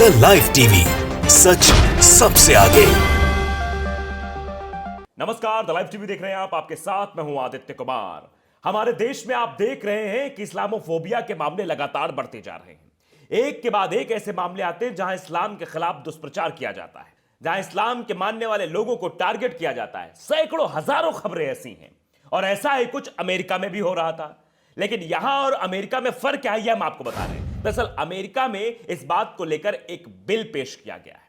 The live TV, सच सबसे आगे। नमस्कार, द लाइव टीवी देख रहे हैं आप। आपके साथ मैं हूं आदित्य कुमार। हमारे देश में आप देख रहे हैं कि इस्लामोफोबिया के मामले लगातार बढ़ते जा रहे हैं। एक के बाद एक ऐसे मामले आते हैं जहां इस्लाम के खिलाफ दुष्प्रचार किया जाता है, जहां इस्लाम के मानने वाले लोगों को टारगेट किया जाता है। सैकड़ों हजारों खबरें ऐसी हैं और ऐसा ही कुछ अमेरिका में भी हो रहा था। लेकिन यहां और अमेरिका में फर्क क्या है, यह हम आपको बता रहे हैं। दरअसल अमेरिका में इस बात को लेकर एक बिल पेश किया गया है,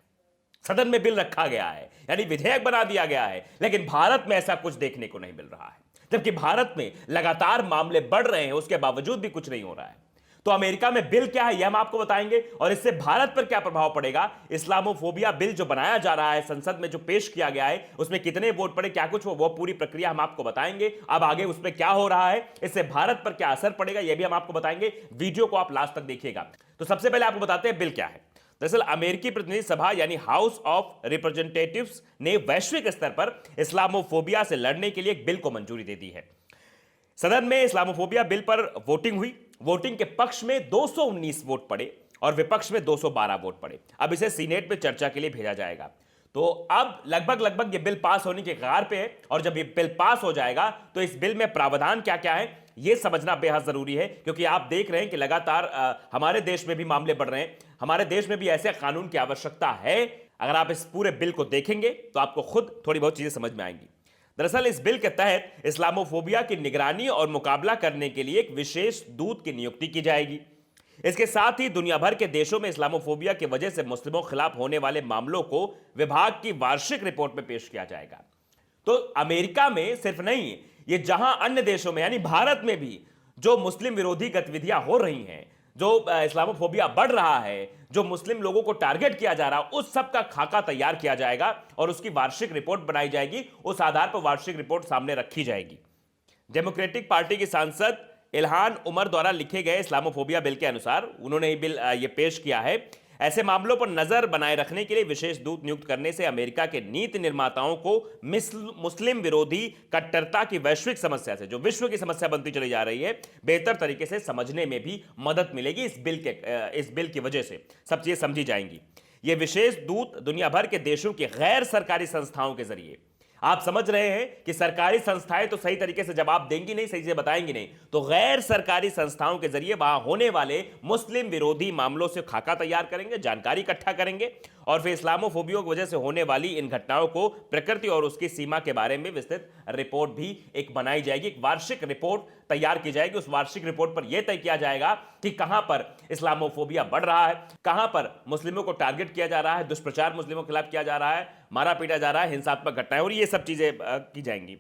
सदन में बिल रखा गया है, यानी विधेयक बना दिया गया है। लेकिन भारत में ऐसा कुछ देखने को नहीं मिल रहा है। जबकि भारत में लगातार मामले बढ़ रहे हैं, उसके बावजूद भी कुछ नहीं हो रहा है। तो अमेरिका में बिल क्या है, यह हम आपको बताएंगे और इससे भारत पर क्या प्रभाव पड़ेगा। इस्लामोफोबिया बिल जो बनाया जा रहा है, संसद में जो पेश किया गया है, उसमें कितने वोट पड़े, क्या कुछ वो पूरी प्रक्रिया हम आपको बताएंगे। अब आगे उसमें क्या हो रहा है, इससे भारत पर क्या असर पड़ेगा, यह भी हम आपको बताएंगे। वीडियो को आप लास्ट तक देखिएगा। तो सबसे पहले आपको बताते हैं बिल क्या है। दरअसल अमेरिकी प्रतिनिधि सभा यानी हाउस ऑफ रिप्रेजेंटेटिव्स ने वैश्विक स्तर पर इस्लामोफोबिया से लड़ने के लिए एक बिल को मंजूरी दे दी है। सदन में इस्लामोफोबिया बिल पर वोटिंग हुई। वोटिंग के पक्ष में 219 वोट पड़े और विपक्ष में 212 वोट पड़े। अब इसे सीनेट में चर्चा के लिए भेजा जाएगा। तो अब लगभग ये बिल पास होने के कगार पे है और जब ये बिल पास हो जाएगा तो इस बिल में प्रावधान क्या क्या है यह समझना बेहद जरूरी है, क्योंकि आप देख रहे हैं कि लगातार हमारे देश में भी मामले बढ़ रहे हैं। हमारे देश में भी ऐसे कानून की आवश्यकता है। अगर आप इस पूरे बिल को देखेंगे तो आपको खुद थोड़ी बहुत चीजें समझ में आएंगी। दरअसल इस बिल के तहत इस्लामोफोबिया की निगरानी और मुकाबला करने के लिए एक विशेष दूत की नियुक्ति की जाएगी। इसके साथ ही दुनिया भर के देशों में इस्लामोफोबिया की वजह से मुस्लिमों के खिलाफ होने वाले मामलों को विभाग की वार्षिक रिपोर्ट में पेश किया जाएगा। तो अमेरिका में सिर्फ नहीं, ये जहां अन्य देशों में यानी भारत में भी जो मुस्लिम विरोधी गतिविधियां हो रही हैं, जो इस्लामोफोबिया बढ़ रहा है, जो मुस्लिम लोगों को टारगेट किया जा रहा है, उस सब का खाका तैयार किया जाएगा और उसकी वार्षिक रिपोर्ट बनाई जाएगी। उस आधार पर वार्षिक रिपोर्ट सामने रखी जाएगी। डेमोक्रेटिक पार्टी की सांसद इल्हान उमर द्वारा लिखे गए इस्लामोफोबिया बिल के अनुसार उन्होंने ये पेश किया है। ऐसे मामलों पर नजर बनाए रखने के लिए विशेष दूत नियुक्त करने से अमेरिका के नीति निर्माताओं को मुस्लिम विरोधी कट्टरता की वैश्विक समस्या से, जो विश्व की समस्या बनती चली जा रही है, बेहतर तरीके से समझने में भी मदद मिलेगी। इस बिल की वजह से सब चीजें समझी जाएंगी। यह विशेष दूत दुनिया भर के देशों की गैर सरकारी संस्थाओं के जरिए, आप समझ रहे हैं कि सरकारी संस्थाएं तो सही तरीके से जवाब देंगी नहीं, सही से बताएंगी नहीं, तो गैर सरकारी संस्थाओं के जरिए वहां होने वाले मुस्लिम विरोधी मामलों से खाका तैयार करेंगे, जानकारी इकट्ठा करेंगे और फिर इस्लामोफोबिया की वजह से होने वाली इन घटनाओं को, प्रकृति और उसकी सीमा के बारे में विस्तृत रिपोर्ट भी एक बनाई जाएगी। एक वार्षिक रिपोर्ट तैयार की जाएगी। उस वार्षिक रिपोर्ट पर यह तय किया जाएगा कि कहां पर इस्लामोफोबिया बढ़ रहा है, कहां पर मुस्लिमों को टारगेट किया जा रहा है, दुष्प्रचार मुस्लिमों के खिलाफ किया जा रहा है, मारा पीटा जा रहा है, हिंसात्मक घटनाएं, और ये सब चीजें की जाएंगी।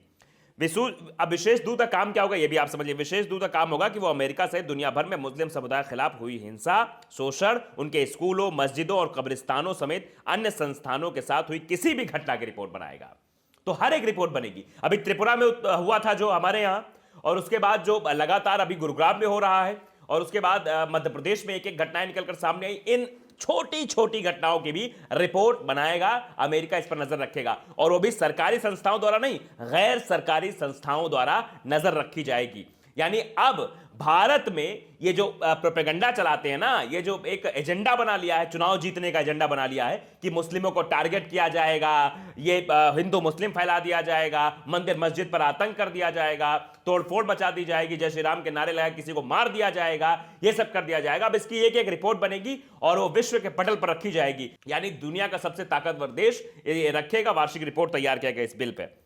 अब विशेष दूत का काम क्या होगा, यह भी आप समझिए। विशेष दूत का काम होगा कि वो अमेरिका सहित दुनिया भर में मुस्लिम समुदाय के खिलाफ हुई हिंसा, शोषण, उनके स्कूलों, मस्जिदों और कब्रिस्तानों समेत अन्य संस्थानों के साथ हुई किसी भी घटना की रिपोर्ट बनाएगा। तो हर एक रिपोर्ट बनेगी। अभी त्रिपुरा में हुआ था जो हमारे यहां, और उसके बाद जो लगातार अभी गुरुग्राम में हो रहा है, और उसके बाद मध्य प्रदेश में एक एक घटनाएं निकलकर सामने आई। इन छोटी छोटी घटनाओं की भी रिपोर्ट बनाएगा अमेरिका, इस पर नजर रखेगा। और वो भी सरकारी संस्थाओं द्वारा नहीं, गैर सरकारी संस्थाओं द्वारा नजर रखी जाएगी। यानी अब भारत में ये जो प्रोपेगेंडा चलाते हैं ना, ये जो एक एजेंडा बना लिया है, चुनाव जीतने का एजेंडा बना लिया है कि मुस्लिमों को टारगेट किया जाएगा, ये हिंदू मुस्लिम फैला दिया जाएगा, मंदिर मस्जिद पर आतंक कर दिया जाएगा, तोड़फोड़ मचा दी जाएगी, जय श्री राम के नारे लगा किसी को मार दिया जाएगा, ये सब कर दिया जाएगा। अब इसकी एक एक रिपोर्ट बनेगी और वो विश्व के पटल पर रखी जाएगी। यानी दुनिया का सबसे ताकतवर देश ये रखेगा, वार्षिक रिपोर्ट तैयार किया गया इस बिल पर।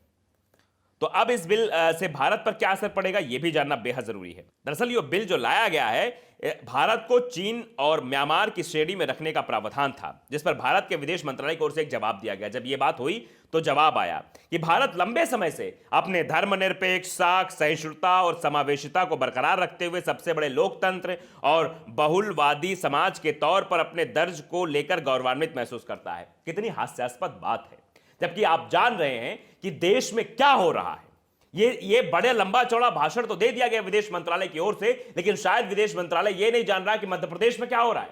तो अब इस बिल से भारत पर क्या असर पड़ेगा, यह भी जानना बेहद जरूरी है। दरअसल ये बिल जो लाया गया है, भारत को चीन और म्यांमार की श्रेणी में रखने का प्रावधान था, जिस पर भारत के विदेश मंत्रालय की ओर से एक जवाब दिया गया। जब यह बात हुई तो जवाब आया कि भारत लंबे समय से अपने धर्मनिरपेक्षता, सहिष्णुता और समावेशिता को बरकरार रखते हुए सबसे बड़े लोकतंत्र और बहुलवादी समाज के तौर पर अपने दर्ज को लेकर गौरवान्वित महसूस करता है। कितनी हास्यास्पद बात है, जबकि आप जान रहे हैं कि देश में क्या हो रहा है। ये बड़े लंबा चौड़ा भाषण तो दे दिया गया विदेश मंत्रालय की ओर से, लेकिन शायद विदेश मंत्रालय ये नहीं जान रहा कि मध्य प्रदेश में क्या हो रहा है,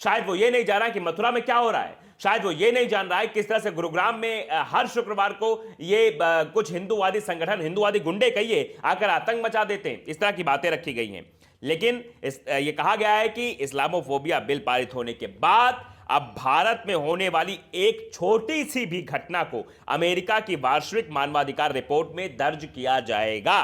शायद वो ये नहीं जान रहा कि मथुरा में क्या हो रहा है, शायद वो ये नहीं जान रहा है किस तरह से गुरुग्राम में हर शुक्रवार को ये कुछ हिंदूवादी संगठन, हिंदूवादी गुंडे कहिए, आकर आतंक मचा देते हैं। इस तरह की बातें रखी गई हैं। लेकिन ये कहा गया है कि इस्लामोफोबिया बिल पारित होने के बाद अब भारत में होने वाली एक छोटी सी भी घटना को अमेरिका की वार्षिक मानवाधिकार रिपोर्ट में दर्ज किया जाएगा,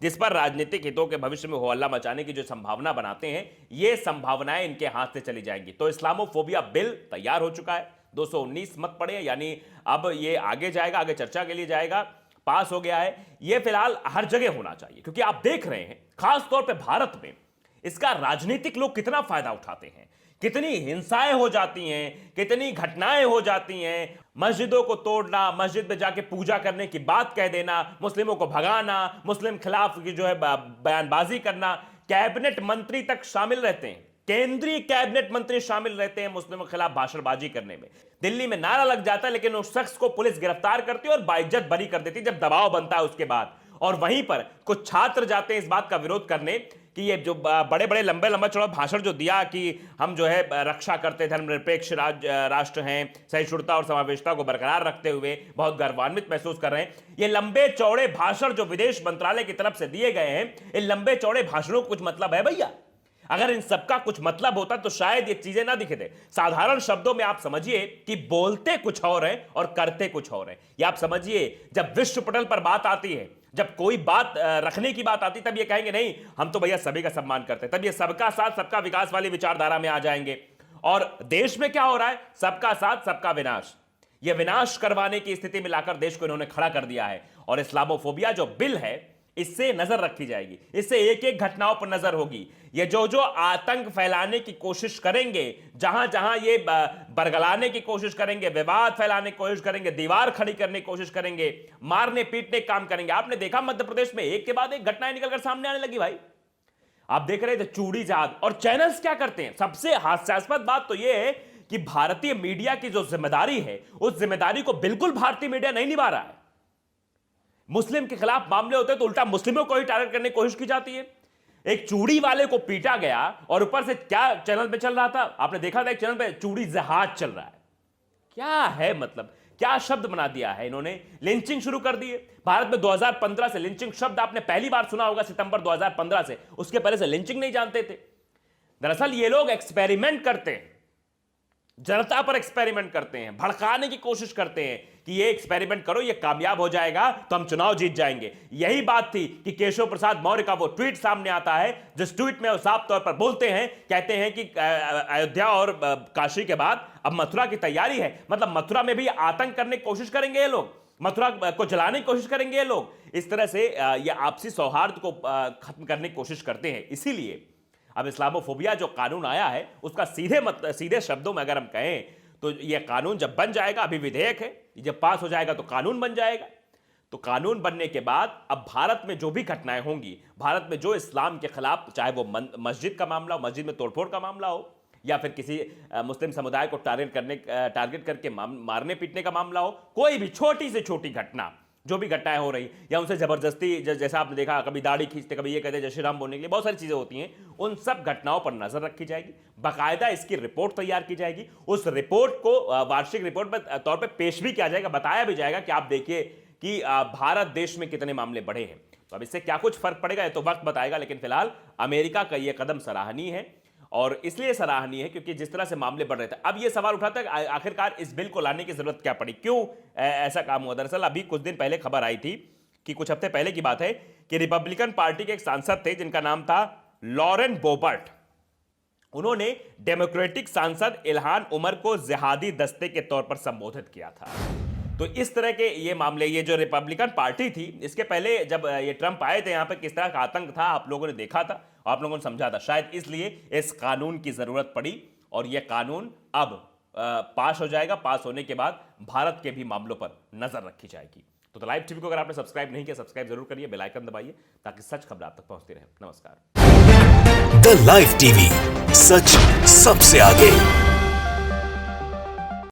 जिस पर राजनीतिक हितों के भविष्य में हो हल्ला मचाने की जो संभावना बनाते हैं, ये संभावनाएं इनके हाथ से चली जाएंगी। तो इस्लामोफोबिया बिल तैयार हो चुका है, 219 मत पड़े, यानी अब ये आगे जाएगा, आगे चर्चा के लिए जाएगा, पास हो गया है। ये फिलहाल हर जगह होना चाहिए, क्योंकि आप देख रहे हैं खास तौर पे भारत में इसका राजनीतिक लोग कितना फायदा उठाते हैं, कितनी हिंसाएं हो जाती हैं, कितनी घटनाएं हो जाती हैं। मस्जिदों को तोड़ना, मस्जिद में जाके पूजा करने की बात कह देना, मुस्लिमों को भगाना, मुस्लिम खिलाफ की जो है बयानबाजी करना, कैबिनेट मंत्री तक शामिल रहते हैं, केंद्रीय कैबिनेट मंत्री शामिल रहते हैं मुस्लिमों के खिलाफ भाषणबाजी करने में। दिल्ली में नारा लग जाता है, लेकिन उस शख्स को पुलिस गिरफ्तार करती है और बाइज्जत बरी कर देती है जब दबाव बनता है उसके बाद। और वहीं पर कुछ छात्र जाते हैं इस बात का विरोध करने कि ये जो बड़े बड़े लंबे चौड़ा भाषण जो दिया कि हम जो है रक्षा करते धर्मनिरपेक्ष राष्ट्र हैं, सहिष्णुता और समावेशिता को बरकरार रखते हुए बहुत गर्वान्वित महसूस कर रहे हैं, ये लंबे चौड़े भाषण जो विदेश मंत्रालय की तरफ से दिए गए हैं, इन लंबे चौड़े भाषणों को कुछ मतलब है भैया? अगर इन सबका कुछ मतलब होता तो शायद ये चीजें ना दिखे थे। साधारण शब्दों में आप समझिए कि बोलते कुछ और है और करते कुछ और है। ये आप समझिए, जब विश्व पटल पर बात आती है, जब कोई बात रखने की बात आती, तब ये कहेंगे नहीं हम तो भैया सभी का सम्मान करते हैं, तब ये सबका साथ सबका विकास वाली विचारधारा में आ जाएंगे। और देश में क्या हो रहा है? सबका साथ सबका विनाश। ये विनाश करवाने की स्थिति में लाकर देश को इन्होंने खड़ा कर दिया है। और इस्लामोफोबिया जो बिल है, इससे नजर रखी जाएगी, इससे एक एक घटनाओं पर नजर होगी। ये जो आतंक फैलाने की कोशिश करेंगे, जहां जहां ये बरगलाने की कोशिश करेंगे, विवाद फैलाने की कोशिश करेंगे, दीवार खड़ी करने की कोशिश करेंगे, मारने पीटने का काम करेंगे। आपने देखा मध्य प्रदेश में एक के बाद एक घटनाएं निकलकर सामने आने लगी भाई। आप देख रहे थे चूड़ी जहाज। और चैनल्स क्या करते हैं? सबसे हास्यास्पद बात तो यह है कि भारतीय मीडिया की जो जिम्मेदारी है, उस जिम्मेदारी को बिल्कुल भारतीय मीडिया नहीं निभा रहा है। मुस्लिम के खिलाफ मामले होते हैं तो उल्टा मुस्लिमों को ही टारगेट करने की कोशिश की जाती है। एक चूड़ी वाले को पीटा गया और ऊपर से क्या चैनल पे चल रहा था? आपने देखा था एक चैनल पे चूड़ी जहाज चल रहा है। क्या है मतलब? क्या शब्द बना दिया है इन्होंने? लिंचिंग शुरू कर दी है भारत में 2015 से। लिंचिंग शब्द आपने पहली बार सुना होगा सितंबर 2015 से, उसके पहले से लिंचिंग नहीं जानते थे। दरअसल ये लोग एक्सपेरिमेंट करते हैं, जनता पर एक्सपेरिमेंट करते हैं, भड़काने की कोशिश करते हैं कि ये एक्सपेरिमेंट करो, ये कामयाब हो जाएगा तो हम चुनाव जीत जाएंगे। यही बात थी कि केशव प्रसाद मौर्य का वो ट्वीट सामने आता है, जिस ट्वीट में वो साफ तौर पर बोलते हैं, कहते हैं कि अयोध्या और काशी के बाद अब मथुरा की तैयारी है। मतलब मथुरा में भी आतंक करने की कोशिश करेंगे ये लोग, मथुरा को जलाने की कोशिश करेंगे ये लोग। इस तरह से ये आपसी सौहार्द को खत्म करने की कोशिश करते हैं। इसीलिए अब इस्लामोफोबिया जो कानून आया है, उसका सीधे शब्दों में अगर हम कहें तो यह कानून जब बन जाएगा, अभी विधेयक है, जब पास हो जाएगा तो कानून बन जाएगा। तो कानून बनने के बाद अब भारत में जो भी घटनाएं होंगी, भारत में जो इस्लाम के खिलाफ, चाहे वो मस्जिद का मामला हो, मस्जिद में तोड़फोड़ का मामला हो, या फिर किसी मुस्लिम समुदाय को टारगेट करके मारने पीटने का मामला हो, कोई भी छोटी से छोटी घटना, जो भी घटनाएं हो रही, या उनसे जबरदस्ती, जैसा आपने देखा कभी दाढ़ी खींचते, कभी ये कहते जय श्री राम बोलने के लिए, बहुत सारी चीजें होती हैं, उन सब घटनाओं पर नजर रखी जाएगी। बाकायदा इसकी रिपोर्ट तैयार की जाएगी। उस रिपोर्ट को वार्षिक रिपोर्ट में तौर पर पेश भी किया जाएगा, बताया भी जाएगा कि आप देखिए कि भारत देश में कितने मामले बढ़े हैं। तो अब इससे क्या कुछ फर्क पड़ेगा ये तो वक्त बताएगा, लेकिन फिलहाल अमेरिका का यह कदम सराहनीय है। और इसलिए सराहनीय है क्योंकि जिस तरह से मामले बढ़ रहे थे, अब यह सवाल उठाता है कि आखिरकार इस बिल को लाने की जरूरत क्या पड़ी, क्यों ऐसा काम हुआ। दरअसल अभी कुछ दिन पहले खबर आई थी कि कुछ हफ्ते पहले की बात है कि रिपब्लिकन पार्टी के एक सांसद थे जिनका नाम था लॉरेन बोबर्ट। उन्होंने डेमोक्रेटिक सांसद इल्हान उमर को जिहादी दस्ते के तौर पर संबोधित किया था। तो इस तरह के ये मामले, ये जो रिपब्लिकन पार्टी थी, इसके पहले जब ये ट्रंप आए थे यहाँ पे, किस तरह का आतंक था आप लोगों ने देखा था, आप लोगों ने समझा था। शायद इसलिए इस कानून की जरूरत पड़ी और यह कानून अब पास हो जाएगा। पास होने के बाद भारत के भी मामलों पर नजर रखी जाएगी। तो लाइव टीवी को अगर आपने सब्सक्राइब नहीं किया, सब्सक्राइब जरूर करिए, बेल आइकन दबाइए ताकि सच खबर आप तक पहुंचती रहे। नमस्कार। द लाइव टीवी, सच सबसे आगे।